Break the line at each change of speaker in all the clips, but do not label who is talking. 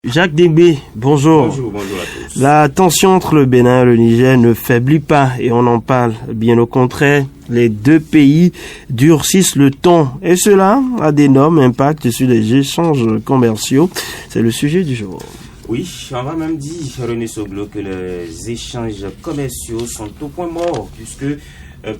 Jacques Débé, bonjour.
Bonjour à tous.
La tension entre le Bénin et le Niger ne faiblit pas et on en parle. Bien au contraire, les deux pays durcissent le ton et cela a d'énormes impacts sur les échanges commerciaux. C'est le sujet du jour.
Oui, on va même dire, René Soglo, que les échanges commerciaux sont au point mort puisque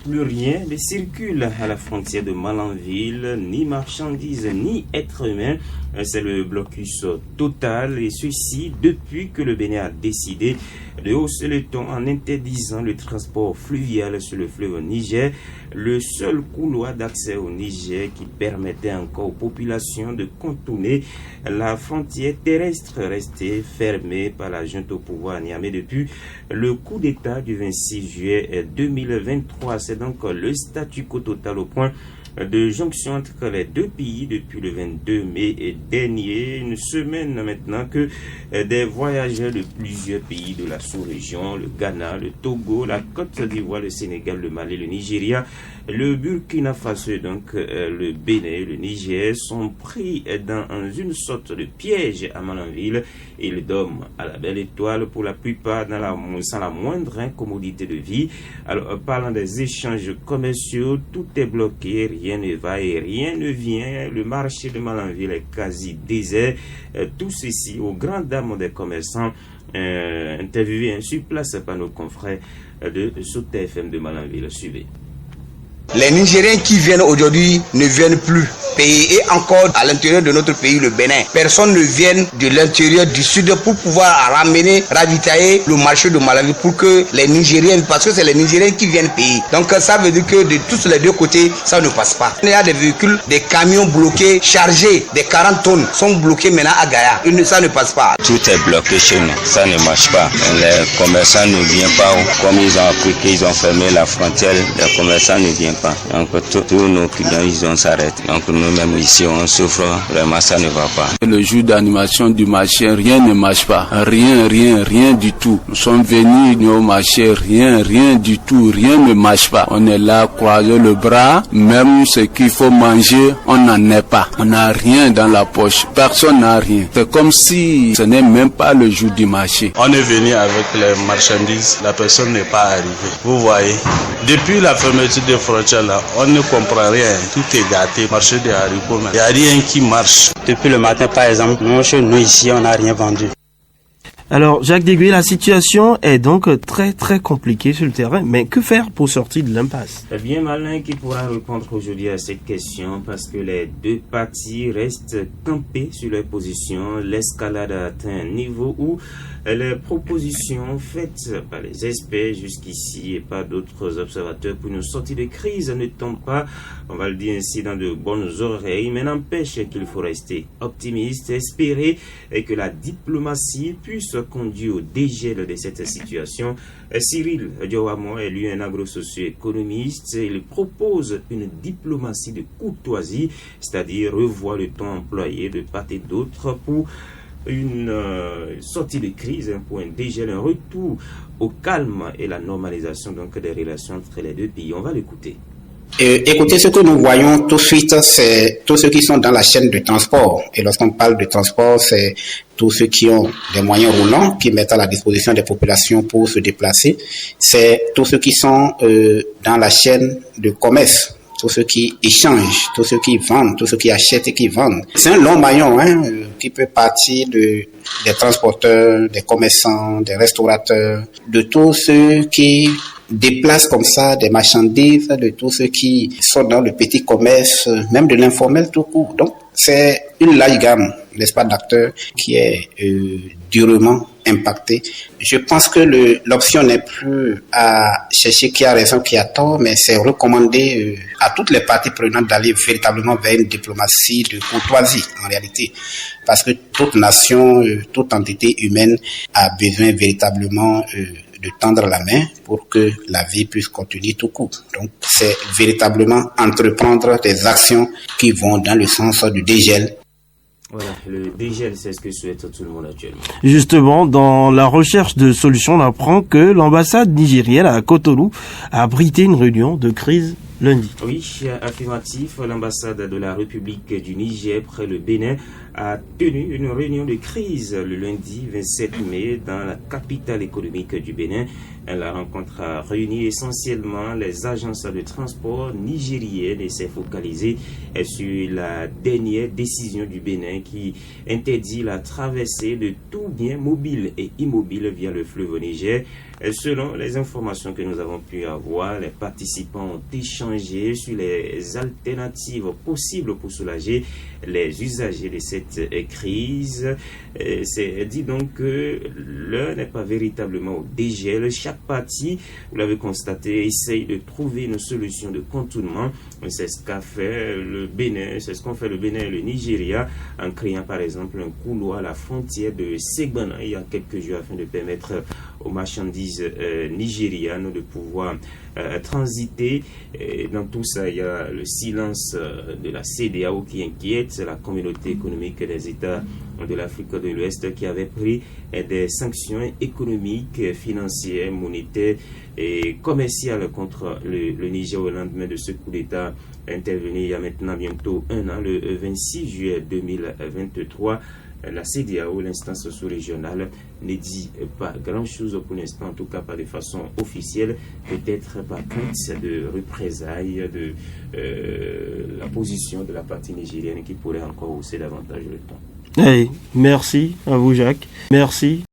plus rien ne circule à la frontière de Malanville, ni marchandises, ni êtres humains. C'est le blocus total et ceci depuis que le Bénin a décidé de hausser le ton en interdisant le transport fluvial sur le fleuve Niger, le seul couloir d'accès au Niger qui permettait encore aux populations de contourner la frontière terrestre restée fermée par la junte au pouvoir à Niamey depuis le coup d'État du 26 juillet 2023. C'est donc le statu quo total au point de jonction entre les deux pays depuis le 22 mai dernier, une semaine maintenant que des voyageurs de plusieurs pays de la sous-région, le Ghana, le Togo, la Côte d'Ivoire, le Sénégal, le Mali, le Nigeria, le Burkina Faso, donc le Bénin, le Niger, sont pris dans une sorte de piège à Malanville et le dorment à la belle étoile pour la plupart sans la moindre incommodité de vie. Alors, parlant des échanges commerciaux, tout est bloqué, rien ne va et rien ne vient. Le marché de Malanville est quasi désert. Tout ceci aux grandes dames des commerçants interviewés sur place par nos confrères de Sauté FM de Malanville. Suivez.
Les Nigériens qui viennent aujourd'hui ne viennent plus payer et encore à l'intérieur de notre pays, le Bénin. Personne ne vient de l'intérieur du sud pour pouvoir ravitailler le marché de Malanville pour que les Nigériens, parce que c'est les Nigériens qui viennent payer. Donc ça veut dire que de tous les deux côtés, ça ne passe pas. Il y a des véhicules, des camions bloqués, chargés, des 40 tonnes sont bloqués maintenant à Gaïa. Ça ne passe pas.
Tout est bloqué chez nous, ça ne marche pas. Les commerçants ne viennent pas, comme ils ont appris qu'ils ont fermé la frontière, les commerçants ne viennent pas. Donc tous nos clients ils ont s'arrêté. Donc nous-mêmes ici on souffre, vraiment ça ne va pas.
Le jour d'animation du marché, rien ne marche pas. Rien du tout. Nous sommes venus au marché, rien du tout, rien ne marche pas. On est là, croiser le bras, même ce qu'il faut manger, on n'en est pas. On n'a rien dans la poche, personne n'a rien. C'est comme si ce n'est même pas le jour du marché.
On est venu avec les marchandises, la personne n'est pas arrivée. Vous voyez, depuis la fermeture des frontières là, on ne comprend rien, tout est gâté, marché des haricots, il n'y a rien qui marche.
Depuis le matin par exemple, nous chez nous ici on n'a rien vendu.
Alors Jacques Débé, la situation est donc très compliquée sur le terrain, mais que faire pour sortir de l'impasse?
C'est bien malin qui pourra répondre aujourd'hui à cette question parce que les deux parties restent campées sur leur position. L'escalade a atteint un niveau où les propositions faites par les experts jusqu'ici et par d'autres observateurs pour une sortie de crise ne tombent pas, on va le dire ainsi, dans de bonnes oreilles, mais n'empêche qu'il faut rester optimiste, espérer et que la diplomatie puisse conduire au dégel de cette situation. Cyril Diawamo est lui un agro-socio-économiste. Il propose une diplomatie de courtoisie, c'est-à-dire revoir le temps employé de part et d'autre pour une sortie de crise, pour un dégel, un retour au calme et la normalisation donc des relations entre les deux pays. On va l'écouter.
Écoutez, ce que nous voyons tout de suite, c'est tous ceux qui sont dans la chaîne de transport. Et lorsqu'on parle de transport, c'est tous ceux qui ont des moyens roulants, qui mettent à la disposition des populations pour se déplacer. C'est tous ceux qui sont dans la chaîne de commerce, tous ceux qui échangent, tous ceux qui vendent, tous ceux qui achètent et qui vendent. C'est un long maillon qui peut partir des transporteurs, des commerçants, des restaurateurs, de tous ceux qui déplacent comme ça des marchandises, de tous ceux qui sont dans le petit commerce, même de l'informel tout court. Donc, c'est une large gamme, n'est-ce pas, d'acteurs qui est durement impactée. Je pense que l'option n'est plus à chercher qui a raison, qui a tort, mais c'est recommander à toutes les parties prenantes d'aller véritablement vers une diplomatie de courtoisie, en réalité. Parce que toute nation, toute entité humaine a besoin véritablement de tendre la main pour que la vie puisse continuer tout court. Donc, c'est véritablement entreprendre des actions qui vont dans le sens du dégel.
Voilà, le dégel, c'est ce que souhaite tout le monde actuellement.
Justement, dans la recherche de solutions, on apprend que l'ambassade nigérienne à Cotonou a abrité une réunion de crise lundi.
Oui, affirmatif, l'ambassade de la République du Niger près le Bénin a tenu une réunion de crise le lundi 27 mai dans la capitale économique du Bénin. La rencontre a réuni essentiellement les agences de transport nigériennes et s'est focalisée sur la dernière décision du Bénin qui interdit la traversée de tout bien mobile et immobile via le fleuve Niger. Selon les informations que nous avons pu avoir, les participants ont échangé sur les alternatives possibles pour soulager les usagers de cette crise. C'est dit donc que l'heure n'est pas véritablement au dégel. Chaque partie, vous l'avez constaté, essaye de trouver une solution de contournement. C'est ce qu'a fait le Bénin, c'est ce qu'ont fait le Bénin et le Nigeria en créant par exemple un couloir à la frontière de Segbana il y a quelques jours afin de permettre aux marchandises nigérianes de pouvoir transiter. Et dans tout ça, il y a le silence de la CEDEAO qui inquiète. C'est la communauté économique des États de l'Afrique de l'Ouest qui avait pris des sanctions économiques, financières, monétaires et commerciales contre le Niger au lendemain de ce coup d'État intervenu il y a maintenant bientôt un an, le 26 juillet 2023. La CEDEAO, l'instance sous-régionale, ne dit pas grand-chose pour l'instant, en tout cas pas de façon officielle, peut-être par crainte de représailles de la position de la partie nigérienne qui pourrait encore hausser davantage le ton.
Hey, merci à vous Jacques, merci